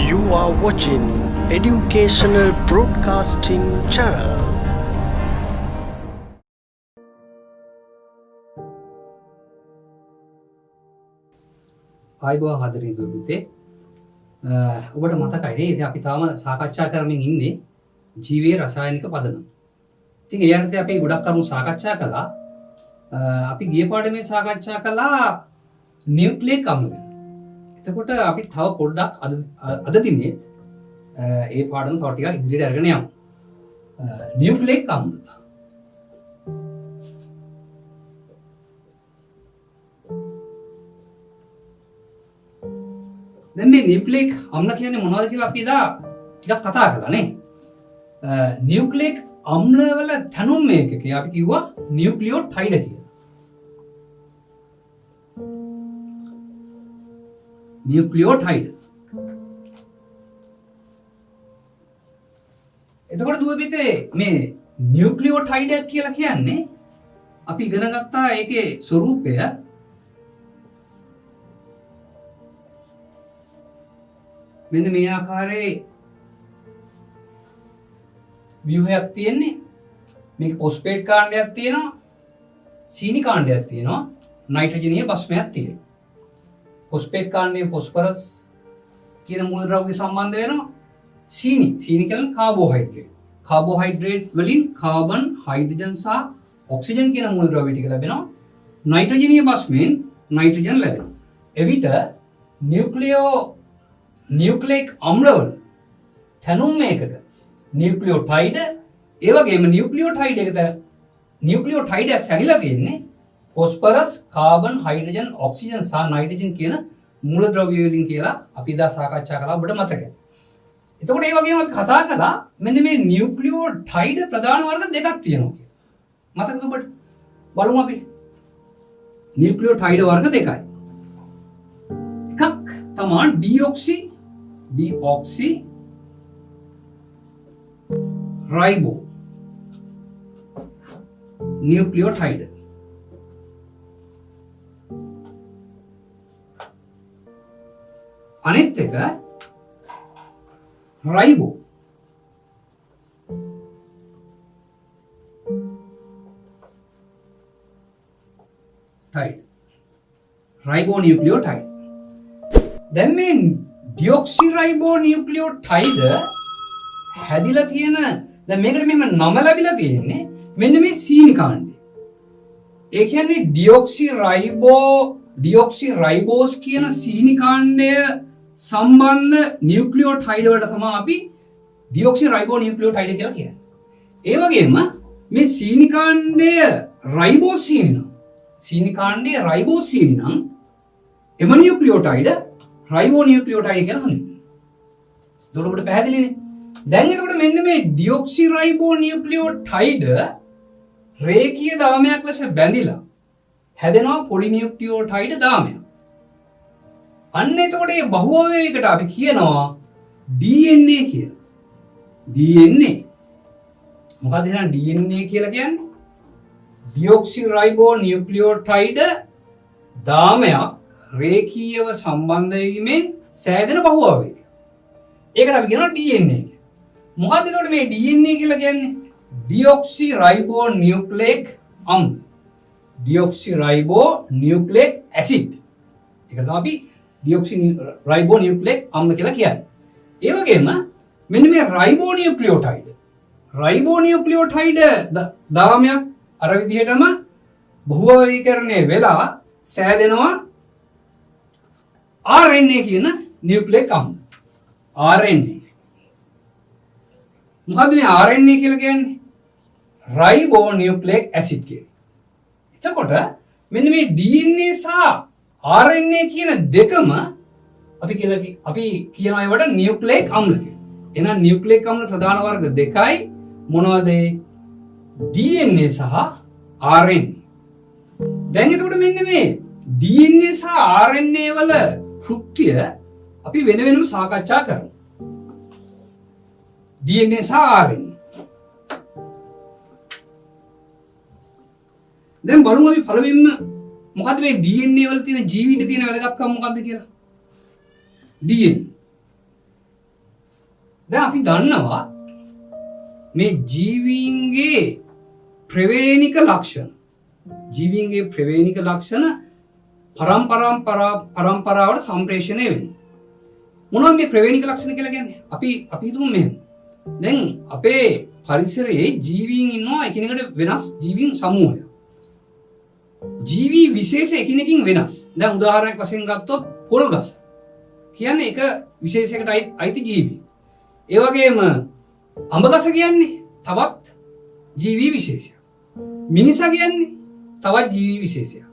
You are watching Educational Broadcasting Channel. ආයිබෝ හදරින් දුරුතේ ඔබට මතකයි නේද අපි තාම සාකච්ඡා කරමින් ඉන්නේ ජීවයේ රසායනික පදනම. ඉතින් ඒ යටතේ අපි ගොඩක් කරුණු සාකච්ඡා කළා. අපි ගිය පාඩමේ සාකච්ඡා කළා නියුක්ලියික් අම්ල ගැන. එතකොට අපි තව පොඩ්ඩක් අද දිනේ ඒ පාඩම තව ටිකක් ඉදිරියට අරගෙන යමු. නියුක්ලියික් අම්ල. දැන් මේ නියුක්ලියික් අම්ල කියන්නේ මොනවද කියලා අපි එදා ටිකක් කතා කළා නේ. නියුක්ලියික් අම්ල වල තැනුම් මේකකේ අපි කිව්වා නියුක්ලියෝටයිඩ් කියලා. නියුක්ලියෝටයිඩ්. එතකොට දුව පිටේ මේ නියුක්ලියෝටයිඩ් කියලා කියන්නේ අපි ඉගෙන ගත්තා ඒකේ ස්වරූපය මෙන්න මේ ආකාරයේ ව්‍යුහයක් තියෙන්නේ. මේක ෆොස්ෆේට් කාණ්ඩයක් තියෙනවා, සීනි කාණ්ඩයක් තියෙනවා, නයිට්‍රජනීය බස්මයක් තියෙනවා. ෆොස්ෆේට් කාණ්ඩයේ ෆොස්ෆරස් කියන මූලද්‍රව්‍ය සම්බන්ධ වෙනවා. සීනි කියන්නේ කාබෝහයිඩ්‍රේට්. කාබෝහයිඩ්‍රේට් වලින් කාබන්, හයිඩ්‍රජන් සහ ඔක්සිජන් කියන මූලද්‍රව්‍ය ටික ලැබෙනවා. නයිට්‍රජනීය බස්මෙන් නයිට්‍රජන් ලැබෙනවා. එවිට නියුක්ලියික් අම්ලවල තැනුම් මේකක නියුක්ලියෝටයිඩ් ඒ වගේම නියුක්ලියෝටයිඩ් එක තැනිලා තියෙන්නේ ෆොස්ෆරස්, කාබන්, හයිඩ්‍රජන්, ඔක්සිජන් සහ නයිට්‍රජන් කියන මූලද්‍රව්‍ය වලින් කියලා අපි එදා සාකච්ඡා කළා. ඔබට මතකයි. එතකොට ඒ වගේම අපි කතා කළා මෙන්න මේ නියුක්ලියෝටයිඩ් ප්‍රධාන වර්ග දෙකක් තියෙනවා කියලා. මතකද ඔබට? බලමු අපි. නියුක්ලියෝටයිඩ් වර්ග දෙකයි. එකක් තමයි ඩිऑක්සි රයිබෝ නියුක්ලියෝටයිඩ්. අනිත් එක රයිබෝ නියුක්ලියෝටයිඩ්. දැන් මේ ඩිऑක්සිරයිබෝ නියුක්ලියෝටයිඩ් හැදිලා තියෙන දැන් මේකට මෙහෙම නම ලැබිලා තියෙන්නේ මෙන්න මේ සීනි කාණ්ඩය. ඒ කියන්නේ ඩිऑක්සිරයිබෝස් කියන සීනි කාණ්ඩය සම්බන්ධ නියුක්ලියෝටයිඩ් වලට තමයි අපි ඩිऑක්සිරයිබෝ නියුක්ලියෝටයිඩ් කියලා කියන්නේ. ඒ වගේම මේ සීනි කාණ්ඩය රයිබෝස් සීනි නම් සීනි කාණ්ඩයේ රයිබෝස් සීනි නම් එම නියුක්ලියෝටයිඩ් රයිබෝ නියුක්ලියෝටයිඩ් කියලා හඳුන්වනවා. එතකොට ඔබට පැහැදිලිනේ. දැන් එතකොට මෙන්න මේ ඩිऑක්සිරයිබෝ නියුක්ලියෝටයිඩ් රේඛීය දාමයක් ලෙස බැඳිලා හැදෙනවා පොලිනියුක්ලියෝටයිඩ් දාමයක්. අන්න එතකොට මේ බහුඅවයවයකට අපි කියනවා DNA කියලා. DNA. මොකක්ද එහෙනම් DNA කියලා කියන්නේ? ඩිऑක්සිරයිබෝ නියුක්ලියෝටයිඩ් දාමයක් රේඛීයව සම්බන්ධ වීමෙන් සෑදෙන බහුඅවයවයක. ඒකට අපි කියනවා DNA කියලා. මොකක්ද එතකොට මේ DNA කියලා කියන්නේ? ඩිऑක්සිරයිබෝ නියුක්ලියික් අම්ල. ඩිऑක්සිරයිබෝ නියුක්ලියික් ඇසිඩ්. ඒකට තමයි අපි ඩිऑක්සිරයිබෝ නියුක්ලියික් අම්ල කියලා කියන්නේ. ඒ වගේම මෙන්න මේ රයිබෝ නියුක්ලියෝටයිඩ් දාමයක් අර විදිහටම බහුඅවයීකරණය වෙලා සෑදෙනවා RNA කියන නියුක්ලියික් අම්ල. RNA. මොකද්ද මේ RNA කියලා කියන්නේ? රයිබෝ නියුක්ලියික් ඇසිඩ් කියන්නේ. එතකොට මෙන්න මේ DNA සහ RNA කියන දෙකම අපි කියනවා ඒවට නියුක්ලියික් අම්ල කියලා. එහෙනම් නියුක්ලියික් අම්ල ප්‍රධාන වර්ග දෙකයි මොනවද? DNA සහ RNA. දැන් එතකොට මෙන්න මේ DNA සහ RNA වල කෘත්‍ය අපි වෙන වෙනම සාකච්ඡා කරමු. DNA සහ RNA. දැන් බලමු අපි පළවෙනිම මොකද්ද මේ DNA වල තියෙන ජීවිත තියෙන වැදගත්කම මොකද්ද කියලා? DNA දැන් අපි දන්නවා මේ ජීවීන්ගේ ප්‍රවේණික ලක්ෂණ. ජීවීන්ගේ ප්‍රවේණික ලක්ෂණ පරම්පරාවට සම්ප්‍රේෂණය වෙන්නේ. මොනවද මේ ප්‍රවේණික ලක්ෂණ කියලා කියන්නේ? අපි හිතමු මෙහෙම. දැන් අපේ පරිසරයේ ජීවීන් ඉන්නවා එකිනෙකට වෙනස් ජීවීන් සමූහයක්. ජීවී විශේෂ එකිනෙකින් වෙනස්. දැන් උදාහරණයක් වශයෙන් ගත්තොත් පොල් ගස. කියන්නේ එක විශේෂයකට අයිති ජීවී. ඒ වගේම අඹ ගස කියන්නේ තවත් ජීවී විශේෂයක්. මිනිසා කියන්නේ තවත් ජීවී විශේෂයක්.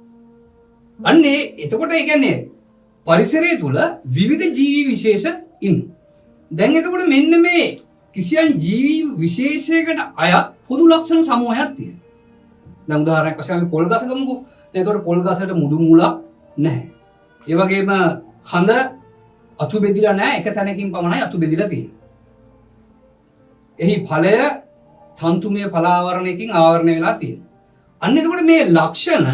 අන්නේ එතකොට ඒ කියන්නේ පරිසරය තුල විවිධ ජීවී විශේෂ ඉන්නවා. දැන් එතකොට මෙන්න මේ කිසියම් ජීවී විශේෂයකට අයත් පොදු ලක්ෂණ සමූහයක් තියෙනවා. දැන් උදාහරණයක් වශයෙන් අපි පොල් ගස ගමුකෝ. දැන් එතකොට පොල් ගසට මුඩු මුලක් නැහැ. ඒ වගේම කඳ අතු බෙදිලා නැහැ. එක තැනකින් පමණයි අතු බෙදිලා තියෙන්නේ. එහි ඵලය තන්තුමය පලාවරණයකින් ආවරණය වෙලා තියෙනවා. අන්න එතකොට මේ ලක්ෂණ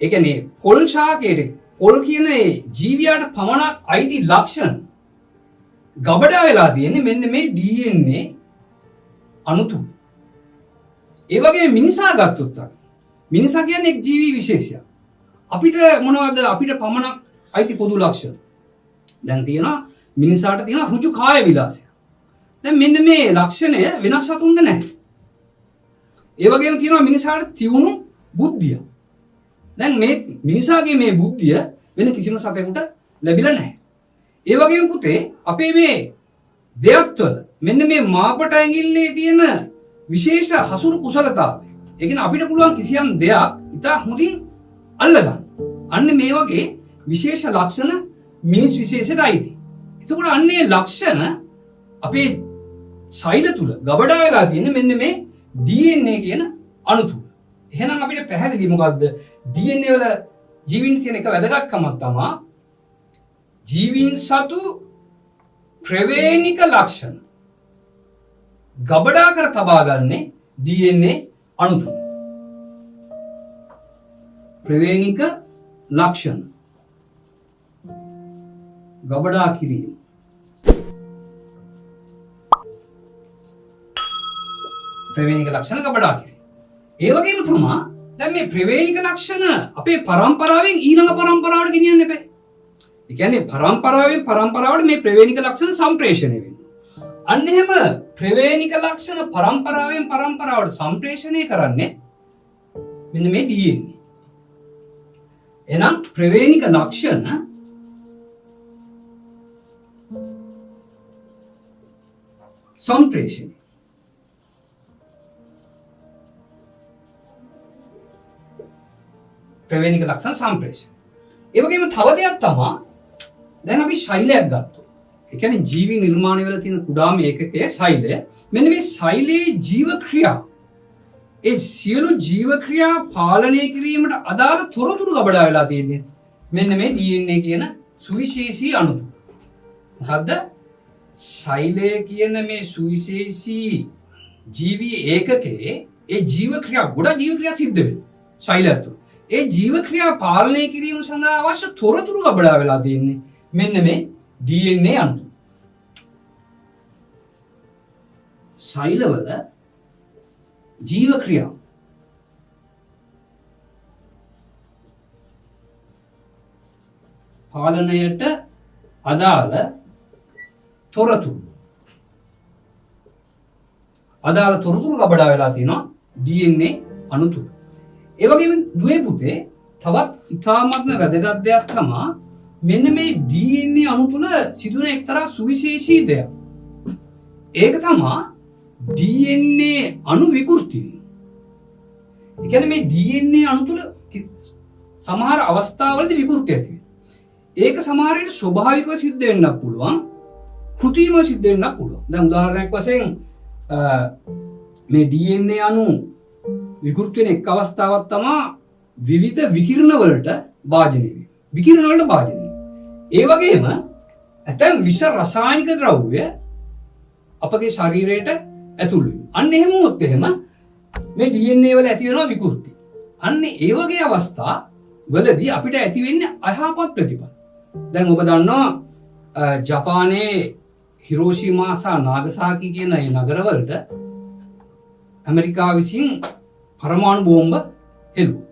ඒ කියන්නේ පොල් ශාකයේ පොල් කියන ඒ ජීවියාට පමණක් අයිති ලක්ෂණ ගබඩා වෙලා තියෙන්නේ මෙන්න මේ DNA අණු තුන. ඒ වගේ මිනිසා ගත්තොත් මිනිසා කියන්නේ එක් ජීවී විශේෂයක්. අපිට මොනවද අපිට පමණක් අයිති පොදු ලක්ෂණ? දැන් තියෙනවා මිනිසාට තියෙන ඍජු කාය විලාසය. දැන් මෙන්න මේ ලක්ෂණය වෙනස් සතුන්ට නැහැ. ඒ වගේම තියෙනවා මිනිසාට තියුණු බුද්ධිය. දැන් මේ මිනිසාගේ මේ බුද්ධිය වෙන කිසිම සතෙකුට ලැබිලා නැහැ. ඒ වගේම පුතේ අපේ මේ දෙයත්වල මෙන්න මේ මාපට ඇඟිල්ලේ තියෙන විශේෂ හසුරු කුසලතාවය. ඒ කියන්නේ අපිට පුළුවන් කිසියම් දෙයක් ඉතා හොඳින් අල්ලගන්න. අන්න මේ වගේ විශේෂ ලක්ෂණ මිනිස් විශේෂයට අයිති. එතකොට අන්නේ ලක්ෂණ අපේ සෛල තුල ගබඩා වෙලා තියෙන මෙන්න මේ DNA කියන අණු තුල. එහෙනම් අපිට පැහැදිලි මොකද්ද? DNA වල ජීවීන් තියෙන එක වැදගත්කමක් තමයි ජීවීන් සතු ප්‍රවේණික ලක්ෂණ ගබඩා කර තබා ගන්නේ DNA අණු තුල. ප්‍රවේණික ලක්ෂණ ගබඩා කිරීම. ප්‍රවේණික ලක්ෂණ ගබඩා කිරීම. ඒ වගේම තමයි දැන් මේ ප්‍රවේණික ලක්ෂණ අපේ පරම්පරාවෙන් ඊළඟ පරම්පරාවට ගෙනියන්න එපා. ඒ කියන්නේ පරම්පරාවෙන් පරම්පරාවට මේ ප්‍රවේණික ලක්ෂණ සම්ප්‍රේෂණය වෙනවා. අන්න එහෙම ප්‍රවේණික ලක්ෂණ පරම්පරාවෙන් පරම්පරාවට සම්ප්‍රේෂණය කරන්නේ මෙන්න මේ DNA. එහෙනම් ප්‍රවේණික ලක්ෂණ සම්ප්‍රේෂණය. ප්‍රවේණික ලක්ෂණ සම්ප්‍රේෂණය. ඒ වගේම තව දෙයක් තමයි දැන් අපි ශෛලයක් ගත්තොත්. ඒ කියන්නේ ජීවි නිර්මාණය වෙලා තියෙන කුඩාම ඒකකය ශෛලය. මෙන්න මේ ශෛලයේ ජීව ක්‍රියා ඒ සියලු ජීව ක්‍රියා පාලනය කිරීමට අදාළ තොරතුරු ගබඩා වෙලා තියෙන්නේ මෙන්න මේ DNA කියන සුවිශේෂී අණු තුන. මොකද්ද? ශෛලය කියන මේ සුවිශේෂී ජීවි ඒකකයේ ඒ ජීව ක්‍රියා ගොඩක් ජීව ක්‍රියා සිද්ධ වෙනවා ශෛලය තුළ. ඒ ජීව ක්‍රියා පාලනය කිරීම සඳහා අවශ්‍ය තොරතුරු ගබඩා වෙලා තියෙන්නේ මෙන්න මේ DNA අණු. ශෛලවල ජීව ක්‍රියා පාලනයට අදාළ තොරතුරු ගබඩා වෙලා තියෙනවා DNA අණු තුල. ඒ වගේම දුවේ පුතේ තවත් ඉතාමත්ම වැදගත් දෙයක් තමයි මෙන්න මේ DNA අණු තුල සිදුවන එක්තරා සුවිශේෂී දෙයක්. ඒක තමයි DNA අණු විකෘති වීම. ඒ කියන්නේ මේ DNA අණු තුල සමහර අවස්ථාවලදී විකෘති ඇති වෙනවා. ඒක සමහර විට ස්වභාවිකව සිද්ධ වෙන්නත් පුළුවන්. කෘත්‍රිමව සිද්ධ වෙන්නත් පුළුවන්. දැන් උදාහරණයක් වශයෙන් මේ DNA අණු විකෘති වෙන එක් අවස්ථාවක් තමයි විවිධ විකිරණ වලට භාජනය වීම. විකිරණ වලට භාජනය වීම. ඒ වගේම ඇතැම් විෂ රසායනික ද්‍රව්‍ය අපගේ ශරීරයට ඇතුල් වීම. අන්න එහෙම වුණොත් එහෙම මේ DNA වල ඇති වෙනවා විකෘති. අන්න ඒ වගේ අවස්ථා වලදී අපිට ඇති වෙන්නේ අයහපත් ප්‍රතිඵල. දැන් ඔබ දන්නවා ජපානයේ හිරෝෂිමා සහ නාගසාකි කියන ඒ නගරවලට ඇමරිකාව විසින් පරමාණු බෝම්බ හෙළුවා.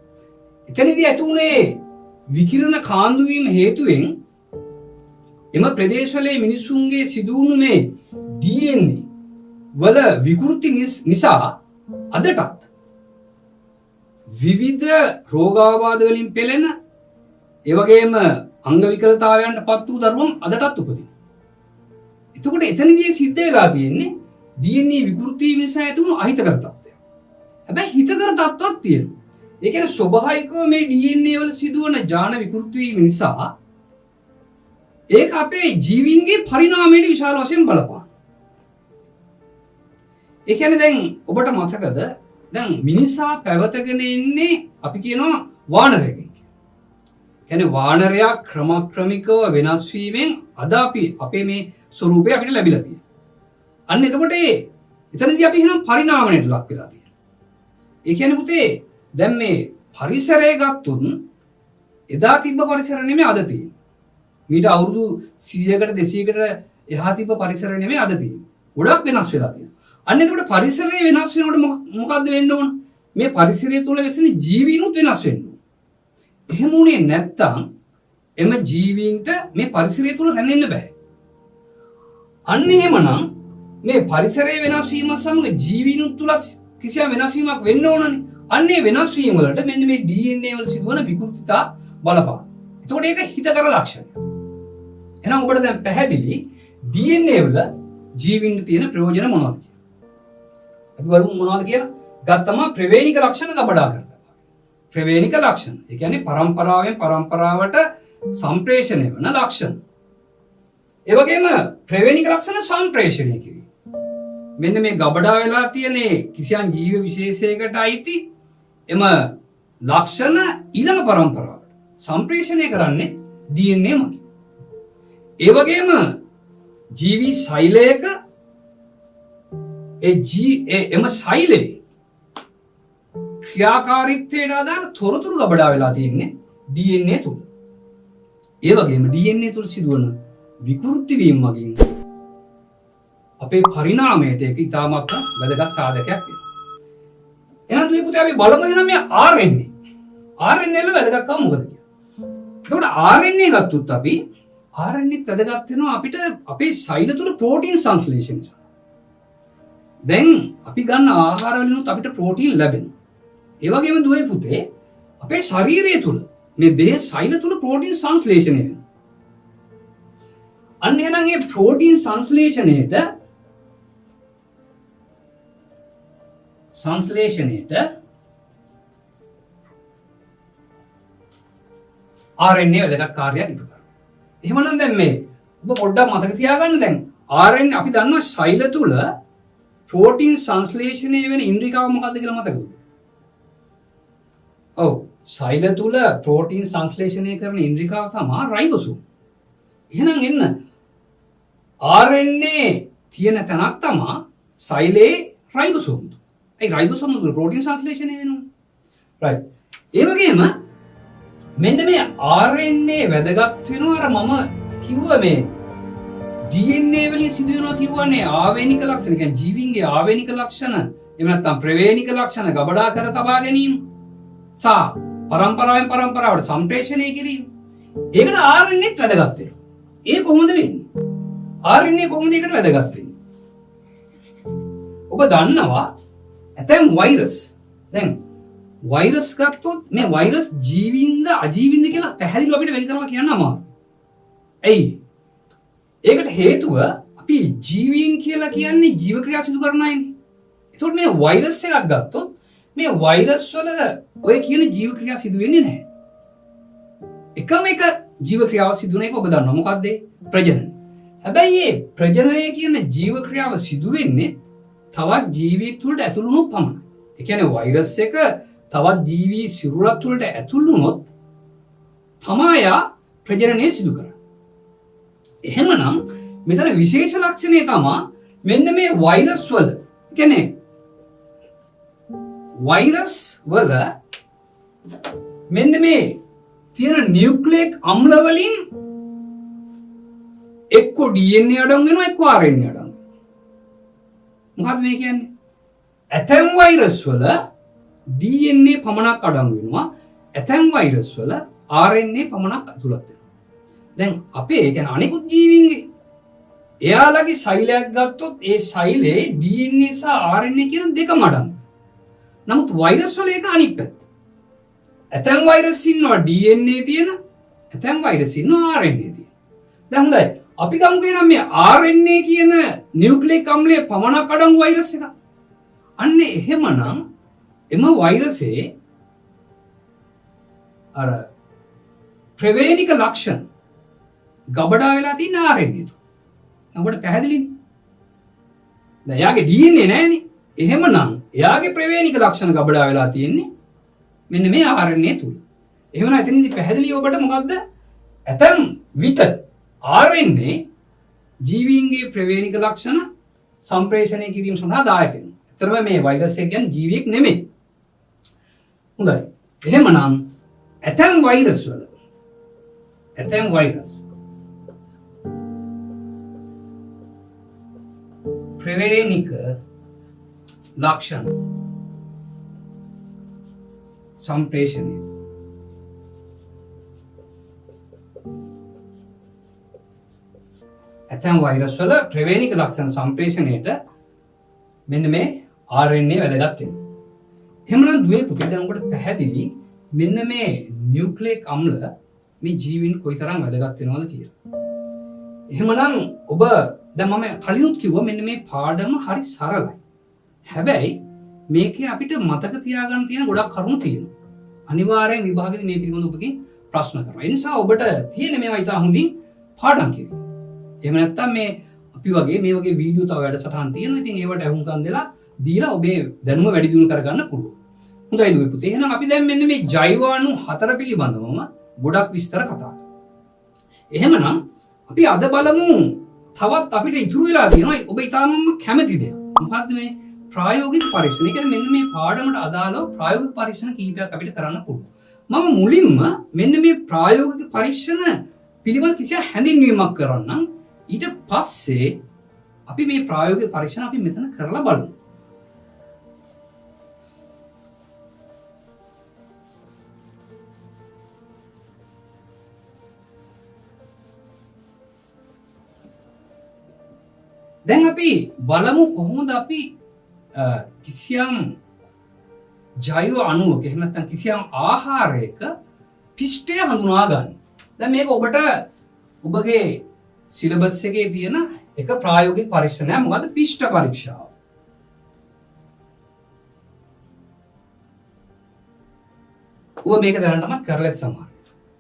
එතනදී ඇති වුණේ විකිරණ කාන්දු වීම හේතුවෙන් එම ප්‍රදේශවල මිනිසුන්ගේ සිදුවුණු මේ DNA වල විකෘති නිසා අදටත් විවිධ රෝගාබාධ වලින් පෙළෙන ඒ වගේම අංග විකලතාවයන්ට පත් වූ දරුවෝ අදටත් උපදිනවා. එතකොට එතනදී සිද්ධ වෙලා තියෙන්නේ DNA විකෘති වීම නිසා ඇති වුණු අහිතකර තත්ත්වය. හැබැයි හිතකර තත්ත්වයක් තියෙනවා. ඒ කියන්නේ ස්වභාවිකව මේ DNA වල සිදුවන ජාන විකෘති වීම නිසා ඒක අපේ ජීවීන්ගේ පරිණාමයට විශාල වශයෙන් බලපානවා. ඒ කියන්නේ දැන් ඔබට මතකද දැන් මිනිසා පැවතගෙන ඉන්නේ අපි කියනවා වානරයෙක් කියලා. කියන්නේ වානරයා ක්‍රමක්‍රමිකව වෙනස් වීමෙන් අද අපි අපේ මේ ස්වරූපය අපිට ලැබිලා තියෙනවා. අන්න එතකොට එතනදී අපි එහෙනම් පරිණාමණයට ලක් වෙලා තියෙනවා. ඒ කියන්නේ පුතේ දැන් මේ පරිසරය ගත්තොත් එදා තිබ්බ පරිසර නෙමෙයි අද තියෙන්නේ. මීට අවුරුදු 100කට 200කට එහා තිබ්බ පරිසර නෙමෙයි අද තියෙන්නේ. ගොඩක් වෙනස් වෙලා තියෙනවා. අන්න එතකොට පරිසරය වෙනස් වෙනකොට මොකද්ද වෙන්න ඕන? මේ පරිසරය තුල වෙසෙන ජීවීනුත් වෙනස් වෙන්න ඕන. එහෙම උනේ නැත්තම් එම ජීවීන්ට මේ පරිසරය තුල රැඳෙන්න බෑ. අන්න එහෙමනම් මේ පරිසරය වෙනස් වීම සමග ජීවීනුත් තුල කිසියම් වෙනස් වීමක් වෙන්න ඕනනේ. අන්නේ වෙනස් වීම වලට මෙන්න මේ DNA වල සිදුවන විකෘතිතා බලපාන. එතකොට ඒක හිතකර ලක්ෂණයක්. එහෙනම් ඔබට දැන් පැහැදිලි DNA වල ජීවීන්ට තියෙන ප්‍රයෝජන මොනවද කියලා. අපි බලමු මොනවද කියලා. ගත්තම ප්‍රවේණික ලක්ෂණ ගබඩා කරනවා. ප්‍රවේණික ලක්ෂණ. ඒ කියන්නේ පරම්පරාවෙන් පරම්පරාවට සම්ප්‍රේෂණය වෙන ලක්ෂණ. ඒ වගේම ප්‍රවේණික ලක්ෂණ සම්ප්‍රේෂණය කිරීම. මෙන්න මේ ගබඩා වෙලා තියෙන කිසියම් ජීව විශේෂයකට අයිති එම ලක්ෂණ ඊළඟ පරම්පරාවට සම්ප්‍රේෂණය කරන්නේ DNA මගින්. ඒ වගේම ජීවි ශෛලයක එම ශෛලයේ ක්‍රියාකාරීත්වයට අදාළ තොරතුරු ගබඩා වෙලා තියෙන්නේ DNA තුල. ඒ වගේම DNA තුල සිදුවන විකෘති වීම මගින් අපේ පරිණාමයට ඒක ඉතාමත් වැදගත් සාධකයක් වෙනවා. එහෙනම් දුවේ පුතේ අපි බලමු එහෙනම් මේ RNA. RNA වල වැදගත්කම මොකද කියලා. එතකොට RNA ගත්තොත් අපි RNA වැදගත් වෙනවා අපිට අපේ ශෛල තුල ප්‍රෝටීන් සංශ්ලේෂණය නිසා. දැන් අපි ගන්න ආහාර වලිනුත් අපිට ප්‍රෝටීන් ලැබෙනවා. ඒ වගේම දුවේ පුතේ අපේ ශරීරය තුල මේ දේහ ශෛල තුල ප්‍රෝටීන් සංශ්ලේෂණය වෙනවා. අන්න එහෙනම් මේ ප්‍රෝටීන් සංශ්ලේෂණයට RNA වැදගත් කාර්යයක් ඉටු කරනවා. එහෙමනම් දැන් මේ ඔබ පොඩ්ඩක් මතක තියාගන්න දැන් RNA අපි දන්නවා ශෛල තුල ප්‍රෝටීන් සංශ්ලේෂණය වෙන ඉන්ද්‍රිකාව මොකක්ද කියලා මතකද? ඔව් ශෛල තුල ප්‍රෝටීන් සංශ්ලේෂණය කරන ඉන්ද්‍රිකාව තමයි රයිබෝසෝම්. එහෙනම් එන්න RNA තියෙන තැනක් තමයි ශෛලයේ රයිබෝසෝම්. ඒ රයිබෝසෝම් වල ප්‍රෝටීන් සංශ්ලේෂණය වෙනවා. රයිට්. ඒ වගේම මෙන්න මේ RNA වැදගත් වෙනවා අර මම කිව්ව මේ DNA වලින් සිදු වෙනවා කියවනේ ආවේනික ලක්ෂණ. කියන්නේ ජීවීන්ගේ ආවේනික ලක්ෂණ එහෙම නැත්නම් ප්‍රවේණික ලක්ෂණ ගබඩා කර තබා ගැනීම සහ පරම්පරාවෙන් පරම්පරාවට සම්ප්‍රේෂණය කිරීම. ඒකට RNA වැදගත් වෙනවා. ඒ කොහොමද වෙන්නේ? RNA කොහොමද ඒකට වැදගත් වෙන්නේ? ඔබ දන්නවා ඇතැම් වෛරස් දැන් වෛරස් ගත්තොත් මේ වෛරස් ජීවීන්ද අජීවීන්ද කියලා පැහැදිලිව අපිට වෙන් කරලා කියන්න අමාරුයි. ඇයි? ඒකට හේතුව අපි ජීවීන් කියලා කියන්නේ ජීව ක්‍රියා සිදු කරන අයනේ. ඒතකොට මේ වෛරස් එකක් ගත්තොත් මේ වෛරස් වල ඔය කියන ජීව ක්‍රියා සිදු වෙන්නේ නැහැ. එකම එක ජීව ක්‍රියාව සිදු වෙන එක ඔබ දන්නවා මොකද්ද? ප්‍රජනනය. හැබැයි මේ ප්‍රජනනය කියන ජීව ක්‍රියාව සිදු වෙන්නේ තවත් ජීවියෙක් තුළට ඇතුළු වුණොත් පමණයි. ඒ කියන්නේ වෛරස් එක තවත් ජීවී සිරුරක් තුළට ඇතුළු වුණොත් තමයි ප්‍රජනනය සිදු කරන්නේ. එහෙමනම් මෙතන විශේෂ ලක්ෂණය තමයි මෙන්න මේ වෛරස් වල. ඒ කියන්නේ වෛරස් වල මෙන්න මේ තියෙන නියුක්ලියික් අම්ල වලින් එක්ක DNA අඩංගු වෙනවා එක්ක RNA අඩංගු. මොකක්ද මේ කියන්නේ? ඇතැම් වෛරස් වල DNA පමණක් අඩංගු වෙනවා. ඇතැම් වෛරස් වල RNA පමණක් ඇතුළත් වෙනවා. දැන් අපේ කියන්නේ අනිකුත් ජීවීන්ගේ එයාලගේ සෛලයක් ගත්තොත් ඒ සෛලේ DNA සහ RNA කියන දෙකම අඩංගු. නමුත් වෛරස් වල ඒක අනිත් පැත්ත. ඇතැම් වෛරස් ඉන්නවා DNA තියෙන, ඇතැම් වෛරස් ඉන්නවා RNA තියෙන. දැන් හොඳයි. අපි ගමු කියනවා මේ RNA කියන නියුක්ලික් අම්ලයේ පමණක් අඩංගු වෛරස් එකක්. අන්න එහෙමනම් එම වෛරසේ අර ප්‍රවේනික ලක්ෂණ ගබඩා වෙලා තියෙන RNA තු. අපිට පැහැදිලිනේ. දැන් යාගේ DNA නැහැනේ. එහෙමනම් එයාගේ ප්‍රවේනික ලක්ෂණ ගබඩා වෙලා තියෙන්නේ මෙන්න මේ RNA තුල. එහෙමනම් එතනදී පැහැදිලි ඔබට මොකද්ද? ඇතම් විට RNA ජීවීන්ගේ ප්‍රවේනික ලක්ෂණ සම්ප්‍රේෂණය කිරීම සඳහා දායක වෙනවා. ඇත්තටම මේ වෛරස් එක කියන්නේ ජීවියෙක් නෙමෙයි. හොඳයි. එහෙමනම් ඇතම් වෛරස් වල ඇතම් වෛරස් ප්‍රවේනික ලක්ෂණ සම්ප්‍රේෂණය ඇතම් වෛරස් වල ප්‍රවේනික ලක්ෂණ සම්ප්‍රේෂණයට මෙන්න මේ RNA වැදගත් වෙනවා. එහෙමනම් දුවේ පුතේ දැන් ඔබට පැහැදිලි මෙන්න මේ නියුක්ලික් අම්ල මේ ජීවීන් කොයිතරම් වැදගත් වෙනවද කියලා. එහෙමනම් ඔබ දැන් මම කලිනුත් කිව්වා මෙන්න මේ පාඩම හරි සරලයි. හැබැයි මේකේ අපිට මතක තියාගන්න තියෙන ගොඩක් කරුණු තියෙනවා. අනිවාර්යෙන් විභාගෙදී මේ පිළිබඳව ඔබකින් ප්‍රශ්න කරනවා. ඒ නිසා ඔබට තියෙන මේවා ඉතා හොඳින් පාඩම් කිරීම. එහෙම නැත්නම් මේ අපි වගේ මේ වගේ වීඩියෝ තව වැඩසටහන් තියෙනවා. ඉතින් ඒවට අහුම්කම් දෙලා දීලා ඔබේ දැනුම වැඩි දියුණු කරගන්න පුළුවන්. හොඳයි දුවේ පුතේ. එහෙනම් අපි දැන් මෙන්න මේ ජෛවාණු 4 පිළිබඳවම ගොඩක් විස්තර කතා කරමු. එහෙමනම් අපි අද බලමු තවත් අපිට ඉතුරු වෙලා තියෙනවා ඔබ ඊටාම කැමති දෙයක්. මොකද්ද මේ ප්‍රායෝගික පරීක්ෂණ? ඒ කියන්නේ මෙන්න මේ පාඩමට අදාළව ප්‍රායෝගික පරීක්ෂණ කීපයක් අපිට කරන්න පුළුවන්. මම මුලින්ම මෙන්න මේ ප්‍රායෝගික පරීක්ෂණ පිළිබඳ කිසි හැඳින්වීමක් කරන්නම්. ඊට පස්සේ අපි මේ ප්‍රායෝගික පරීක්ෂණ අපි මෙතන කරලා බලමු. දැන් අපි බලමු කොහොමද අපි කිසියම් ජෛව අණුවක එහෙම නැත්නම් කිසියම් ආහාරයක පිෂ්ඨය හඳුනා ගන්න. දැන් මේක ඔබට ඔබගේ සිලබස් එකේ තියෙන එක ප්‍රායෝගික පරීක්ෂණයක්. මොකද්ද පිෂ්ඨ පරීක්ෂාව. ඔබ මේක දැනටමත් කරලා ඇති සමහර.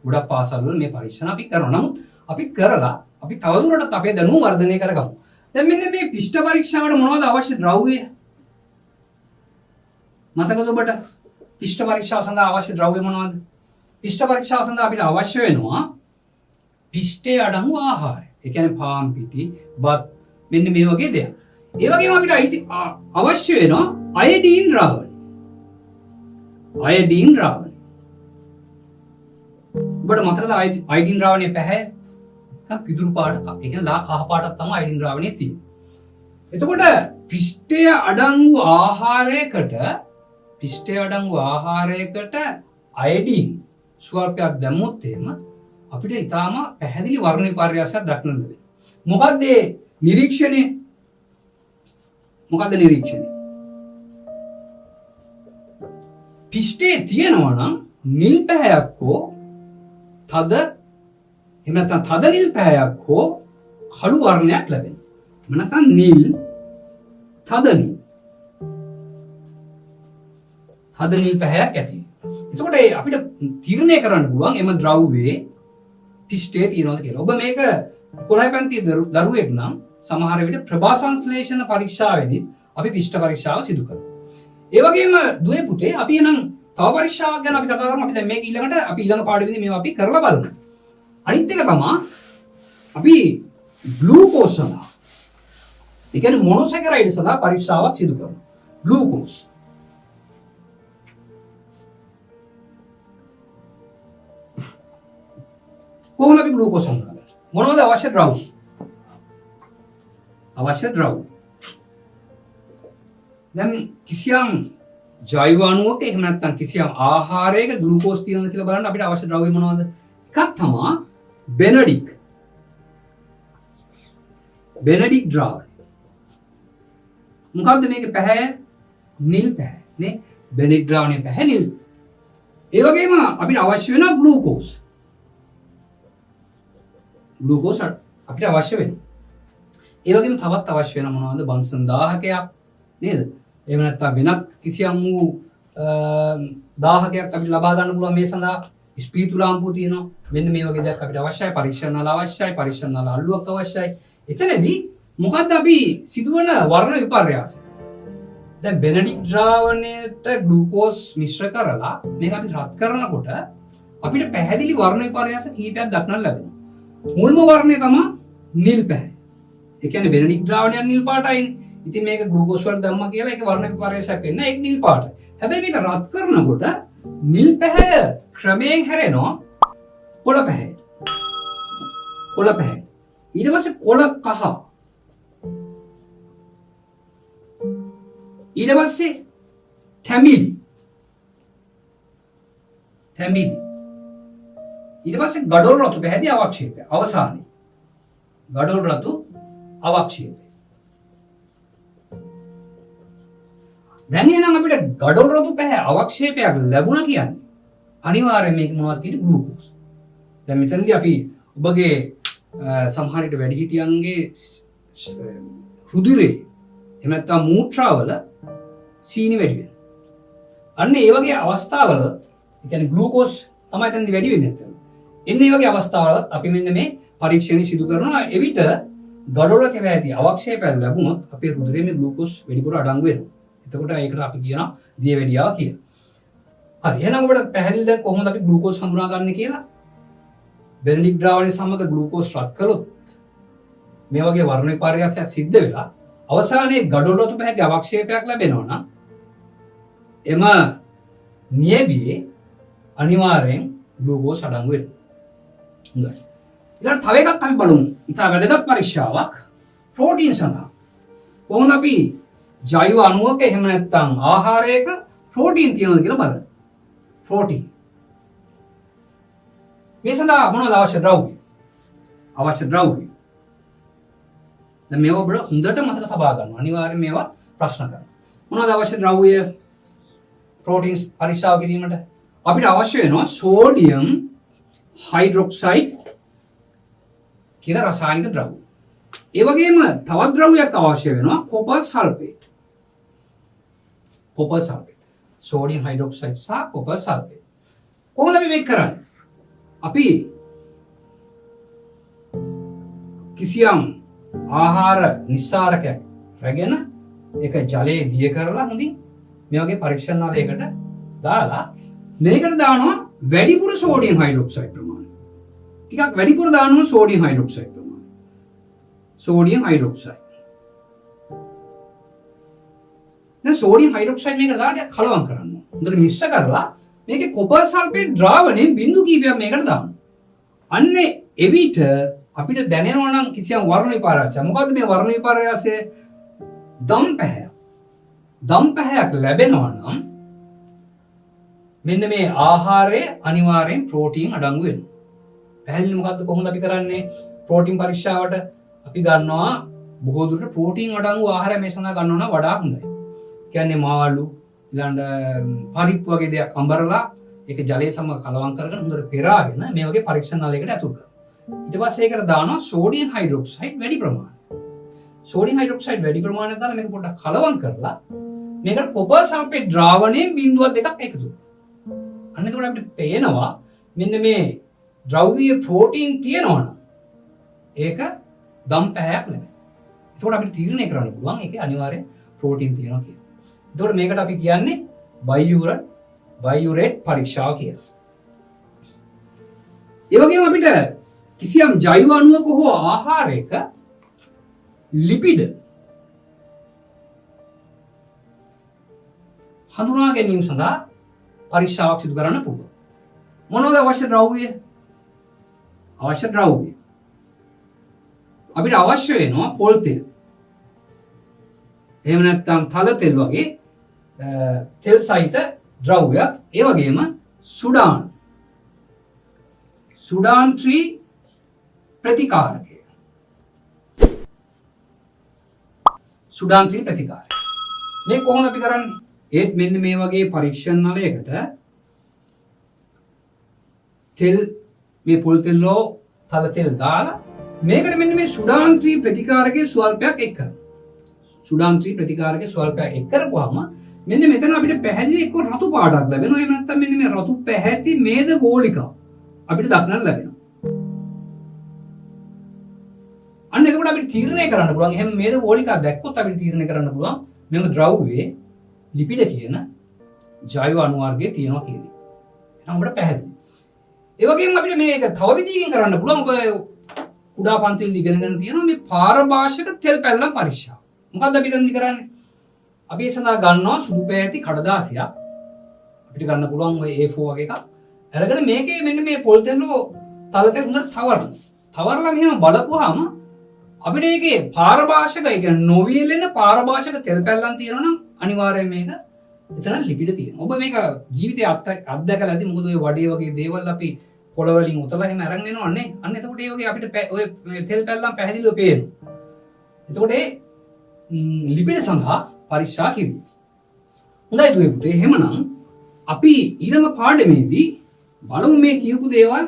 ගොඩක් පාසල්වල මේ පරීක්ෂණ අපි කරනවා. නමුත් අපි කරලා අපි තවදුරටත් අපේ දැනුම වර්ධනය කරගමු. දැන් මෙන්න මේ පිෂ්ඨ පරීක්ෂාවට මොනවද අවශ්‍ය ද්‍රව්‍ය? මතකද ඔබට? පිෂ්ඨ පරීක්ෂාව සඳහා අවශ්‍ය ද්‍රව්‍ය මොනවද? පිෂ්ඨ පරීක්ෂාව සඳහා අපිට අවශ්‍ය වෙනවා පිෂ්ඨයේ අඩංගු ආහාරය. ඒ කියන්නේ පාන් පිටි, බත් මෙන්න මේ වගේ දේවල්. ඒ වගේම අපිට අවශ්‍ය වෙනවා අයඩීන් ද්‍රාවණය. අයඩීන් ද්‍රාවණය. ඔබට මතකද අයඩීන් ද්‍රාවණය පැහැ? පිදුරු පාට ඒ කියන්නේ ලා කහ පාටක් තමයි අයඩීන් ද්‍රාවණයේ තියෙන්නේ. එතකොට පිෂ්ඨය අඩංගු ආහාරයකට අයඩීන් ස්වල්පයක් දැම්මොත් එහෙම අපිට ඊටාම පැහැදිලි වර්ණ විපර්යාසයක් දක්නට ලැබෙනවා. මොකක්ද මේ නිරීක්ෂණය? පිෂ්ඨයේ තියෙනවා නම් නිල් පැහැයක් හෝ තද එහෙම නැත්නම් තද නිල් පැහැයක් හෝ කළු වර්ණයක් ලැබෙනවා. එහෙම නැත්නම් නිල් තද නිල් පැහැයක් ඇති වෙනවා. එතකොට අපිට තීරණය කරන්න පුළුවන් එම ද්‍රව්‍යයේ පිෂ්ඨයේ තියෙනවද කියලා. ඔබ මේක 11 පන්ති දරුවෙක් නම් සමහර විට ප්‍රභා සංශ්ලේෂණ පරීක්ෂාවේදී අපි පිෂ්ඨ පරීක්ෂාව සිදු කරනවා. ඒ වගේම දුවේ පුතේ අපි එනම් තව පරීක්ෂාවක් ගැන අපි කතා කරමු. අපි දැන් මේක ඊළඟ පාඩමේදී මේවා අපි කරලා බලමු. අනිත් එක තමයි අපි ග්ලූකෝස් සඳහා ඒ කියන්නේ මොනොසැකරයිඩ් සඳහා පරීක්ෂාවක් සිදු කරනවා. ග්ලූකෝස් කොහොමද අපි ග්ලූකෝස් හඳුනගන්නේ? මොනවද අවශ්‍ය ද්‍රව්‍ය? අවශ්‍ය ද්‍රව්‍ය. දැන් කිසියම් ජෛව අණුවක එහෙම නැත්නම් කිසියම් ආහාරයක ග්ලූකෝස් තියෙනවද කියලා බලන්න අපිට අවශ්‍ය ද්‍රව්‍ය මොනවද? එකක් තමයි බෙනඩික්. බෙනඩික් ද්‍රාවණය. මොකක්ද මේකේ පැහැ? නිල් පැහැ නේ. බෙනඩික් ද්‍රාවණයේ පැහැ නිල්. ඒ වගේම අපිට අවශ්‍ය වෙනවා ග්ලූකෝස්. ග්ලූකෝස් අපිට අවශ්‍ය වෙනවා. ඒ වගේම තවත් අවශ්‍ය වෙන මොනවද? බන්සන් දාහකයක් නේද? එහෙම නැත්නම් වෙනත් කිසියම් වූ දාහකයක් අපිට ලබා ගන්න පුළුවන් මේ සඳහා ස්පීතු ලාම්පුව තියෙනවා. මෙන්න මේ වගේ දෙයක් අපිට අවශ්‍යයි. පරීක්ෂණ නල අවශ්‍යයි. පරීක්ෂණ නල අල්ලුවක් අවශ්‍යයි. එතනදී මොකද්ද අපි සිදුවන වර්ණ විපර්යාසය? දැන් බෙනඩික් ද්‍රාවණයට ග්ලූකෝස් මිශ්‍ර කරලා මේක අපි රත් කරනකොට අපිට පැහැදිලි වර්ණ විපර්යාස කීපයක් දක්නට ලැබෙනවා. මුල්ම වර්ණය තමයි නිල් පැහැ. ඒ කියන්නේ බෙනඩික් ද්‍රාවණයක් නිල් පාටයිනේ. ඉතින් මේක ග්ලූකෝස් වල දැම්මා කියලා ඒක වර්ණ විපර්යාසයක් වෙන්නේ ඒක නිල් පාටයි. හැබැයි මේක රත් කරනකොට නිල් පැහැ ක්‍රමයෙන් හැරෙනවා කොළ පැහැයට. කොළ පැහැ. ඊට පස්සේ කොළ කහ. ඊට පස්සේ තැඹිලි. තැඹිලි. ඊට පස්සේ ගඩොල් රතු පැහැදී අවක්ෂේපය. අවසානයේ ගඩොල් රතු අවක්ෂේපය. දැන් එහෙනම් අපිට ගඩොල් රතු පැහැ අවක්ෂේපයක් ලැබුණා කියන්නේ අනිවාර්යයෙන් මේක මොනවද කියන්නේ ග්ලූකෝස්. දැන් මෙතනදී අපි ඔබගේ සමහර විට වැඩිහිටියන්ගේ රුධිරේ එහෙම නැත්නම් මූත්‍රාවල සීනි වැඩි වෙනවා. අන්න ඒ වගේ අවස්ථාවල ඒ කියන්නේ ග්ලූකෝස් තමයි එතනදී වැඩි වෙන්නේ නැත්නම්. එන්නේ මේ වගේ අවස්ථාවල අපි මෙන්න මේ පරීක්ෂණ සිදු කරනවා. එවිට ගඩොල් රතු පැහැදී අවක්ෂේපයක් ලැබුණොත් අපේ රුධිරයේ මේ ග්ලූකෝස් වැඩිපුර අඩංගු වෙනවා. එතකොට ඒකට අපි කියනවා දියවැඩියාව කියලා. හරි. එහෙනම් ඔබට පැහැදිලිද කොහොමද අපි ග්ලූකෝස් හඳුනාගන්නේ කියලා? බෙනඩික් ද්‍රාවණය සමග ග්ලූකෝස් රත් කළොත් මේ වගේ වර්ණ විපර්යාසයක් සිද්ධ වෙලා අවසානයේ ගඩොල් රතු පැහැදී අවක්ෂේපයක් ලැබෙනවා නම් එම නියැදියේ අනිවාර්යෙන් ග්ලූකෝස් අඩංගු වෙනවා. හොඳයි. ඊළඟ තව එකක් අපි බලමු. ඉතා වැදගත් පරීක්ෂාවක් ප්‍රෝටීන් සඳහා. කොහොමද අපි ජෛව අණුවක එහෙම නැත්නම් ආහාරයක ප්‍රෝටීන් තියෙනවද කියලා බලන්න. ප්‍රෝටීන්. මේ සඳහා මොනවද අවශ්‍ය ද්‍රව්‍ය? අවශ්‍ය ද්‍රව්‍ය. දැන් මේව ඔබ හොඳට මතක තබා ගන්න. අනිවාර්යයෙන් මේවා ප්‍රශ්න කරන්න. මොනවද අවශ්‍ය ද්‍රව්‍ය? ප්‍රෝටීන්ස් පරීක්ෂා කිරීමට අපිට අවශ්‍ය වෙනවා සෝඩියම් හයිඩ්‍රොක්සයිඩ් කියලා රසායනික ද්‍රව්‍ය. ඒ වගේම තවත් ද්‍රව්‍යයක් අවශ්‍ය වෙනවා copper sulphate. Copper sulphate. Sodium hydroxide සහ කොපර් සල්ෆේට්. කොහොමද අපි මේක කරන්නේ? අපි කිසියම් ආහාර නිස්සාරකයක් රැගෙන ඒක ජලයේ දිය කරලා හොඳින් මේ වගේ පරීක්ෂණ නලයකට දාලා මේකට දානවා වැඩිපුර සෝඩියම් හයිඩ්‍රොක්සයිඩ් ප්‍රමාණය. ටිකක් වැඩිපුර දානවා සෝඩියම් හයිඩ්‍රොක්සයිඩ් ප්‍රමාණය. Sodium hydroxide. දැන් සෝඩියම් හයිඩ්‍රොක්සයිඩ් මේකට දාලා කලවම් කරන්න. හොඳට මිශ්‍ර කරලා මේකේ කොපර් සල්ෆේට් ද්‍රාවණයෙන් බිඳු කීපයක් මේකට දාන්න. අන්නේ එවිට අපිට දැනෙනවා නම් කිසියම් වර්ණ විපර්යාසයක්. මොකද්ද මේ වර්ණ විපර්යාසය? දම් පැහැය. දම් පැහැයක් ලැබෙනවා නම් මෙන්න මේ ආහාරයේ අනිවාර්යෙන් ප්‍රෝටීන් අඩංගු වෙනවා. පැහැදිලි මොකද්ද කොහොමද අපි කරන්නේ? ප්‍රෝටීන් පරීක්ෂාවට අපි ගන්නවා බොහෝ දුරට ප්‍රෝටීන් අඩංගු ආහාර මේ සඳහා ගන්නවා නම් වඩා හොඳයි. කියන්නේ මාළු ඊළඟ පරිප්පු වගේ දේක් අඹරලා ඒක ජලයේ සමග කලවම් කරගෙන හොඳට පෙරාගෙන මේ වගේ පරීක්ෂණ නලයකට ඇතුල් කරනවා. ඊට පස්සේ ඒකට දානවා සෝඩියම් හයිඩ්‍රොක්සයිඩ් වැඩි ප්‍රමාණයක්. සෝඩියම් හයිඩ්‍රොක්සයිඩ් වැඩි ප්‍රමාණයක් දාලා මේක පොඩ්ඩක් කලවම් කරලා මේකට කොපර් සල්ෆේට් ද්‍රාවණයෙන් බිඳුවක් දෙකක් එකතු කරනවා. අන්න එතකොට අපිට පේනවා මෙන්න මේ ද්‍රව්‍ය ප්‍රෝටීන් තියෙනවා නම් ඒක දම් පැහැයක් නෙමෙයි. එතකොට අපිට තීරණය කරන්න පුළුවන් ඒකේ අනිවාර්ය ප්‍රෝටීන් තියෙනවා කියලා. එතකොට මේකට අපි කියන්නේ බයුරේට් පරීක්ෂාව කියලා. ඒ වගේම අපිට කිසියම් ජෛව අණුවක හෝ ආහාරයක ලිපිඩ හඳුනා ගැනීම සඳහා පරීක්ෂාවක් සිදු කරන්න පුළුවන්. මොනවද අවශ්‍ය ද්‍රව්‍ය? අවශ්‍ය ද්‍රව්‍ය. අපිට අවශ්‍ය වෙනවා පොල් තෙල්. එහෙම නැත්නම් තල තෙල් වගේ තෙල් සහිත ද්‍රව්‍යයක්. ඒ වගේම සුඩාන් ට්‍රී ප්‍රතිකාරකය. සුඩාන් ට්‍රී ප්‍රතිකාරකය. මේ කොහොමද අපි කරන්නේ? ඒත් මෙන්න මේ වගේ පරීක්ෂණ නලයකට තෙල් මේ පොල් තෙල්ලෝ තල තෙල් දාලා මේකට මෙන්න මේ සුඩාන් ට්‍රී ප්‍රතිකාරකයේ ස්වල්පයක් එක් කරනවා. සුඩාන් ට්‍රී ප්‍රතිකාරකයේ ස්වල්පයක් එක් කරපුවාම මෙන්න මෙතන අපිට පැහැදිලි එක්ක රතු පාටක් ලැබෙනවා. එහෙම නැත්නම් මෙන්න මේ රතු පැහැති මේද ගෝලිකා අපිට දක්නන්න ලැබෙනවා. අන්න එතකොට අපිට තීරණය කරන්න පුළුවන්. එහෙනම් මේද ගෝලිකා දැක්කොත් අපිට තීරණය කරන්න පුළුවන් මෙම ද්‍රව්‍යයේ ලිපිඩ කියන ජෛව අණු වර්ගයේ තියෙනවා කියන එක. එහෙනම් අපිට පැහැදිලි. ඒ වගේම අපිට මේක තව විදිහකින් කරන්න පුළුවන්. ඔබ කුඩා පන්තිවලදී ඉගෙනගෙන තියෙනවා මේ පාරභාෂක තෙල් පැල්ලම් පරීක්ෂාව. මොකද්ද අපි දැන් කරන්නේ? අපි ඒ සඳහා ගන්නවා සුදු පැහැති කඩදාසියක්. අපිට ගන්න පුළුවන් ඔය A4 වගේ එකක්. අරගෙන මේකේ මෙන්න මේ පොල් තෙල්ලෝ තල තෙල් හොඳට තවරන. තවරලා මෙහෙම බලපුවාම අපිට ඒකේ පාරභාෂක ඒ කියන්නේ නොවියලෙන පාරභාෂක තෙල් පැල්ලම් තියෙනවා නම් අනිවාර්යයෙන් මේක එතන ලිපිඩ තියෙනවා. ඔබ මේක ජීවිතේ අත්දැකලා ඇති. මොකද ඔය වඩේ වගේ දේවල් අපි කොළ වලින් උතලා එහෙම අරන් එනවා නේ. අන්න එතකොට ඒ වගේ අපිට ඔය තෙල් පැල්ලම් පැහැදිලිව පේනවා. එතකොට ඒ ලිපිඩ සඳහා පරීක්ෂා කිරීම. හොඳයි දුවේ පුතේ. එහෙමනම් අපි ඊළඟ පාඩමේදී බලමු මේ කියපු දේවල්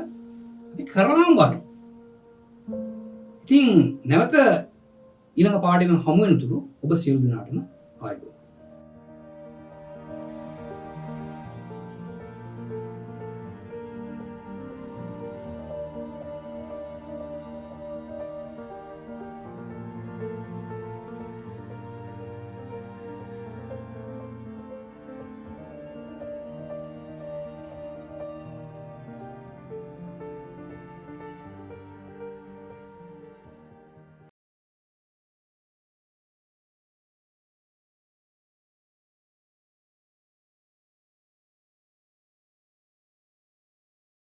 අපි කරලාම බලමු. ඉතින් නැවත ඊළඟ පාඩමෙන් හමු වෙනතුරු ඔබ සියලු දෙනාටම ආයුබෝවන්.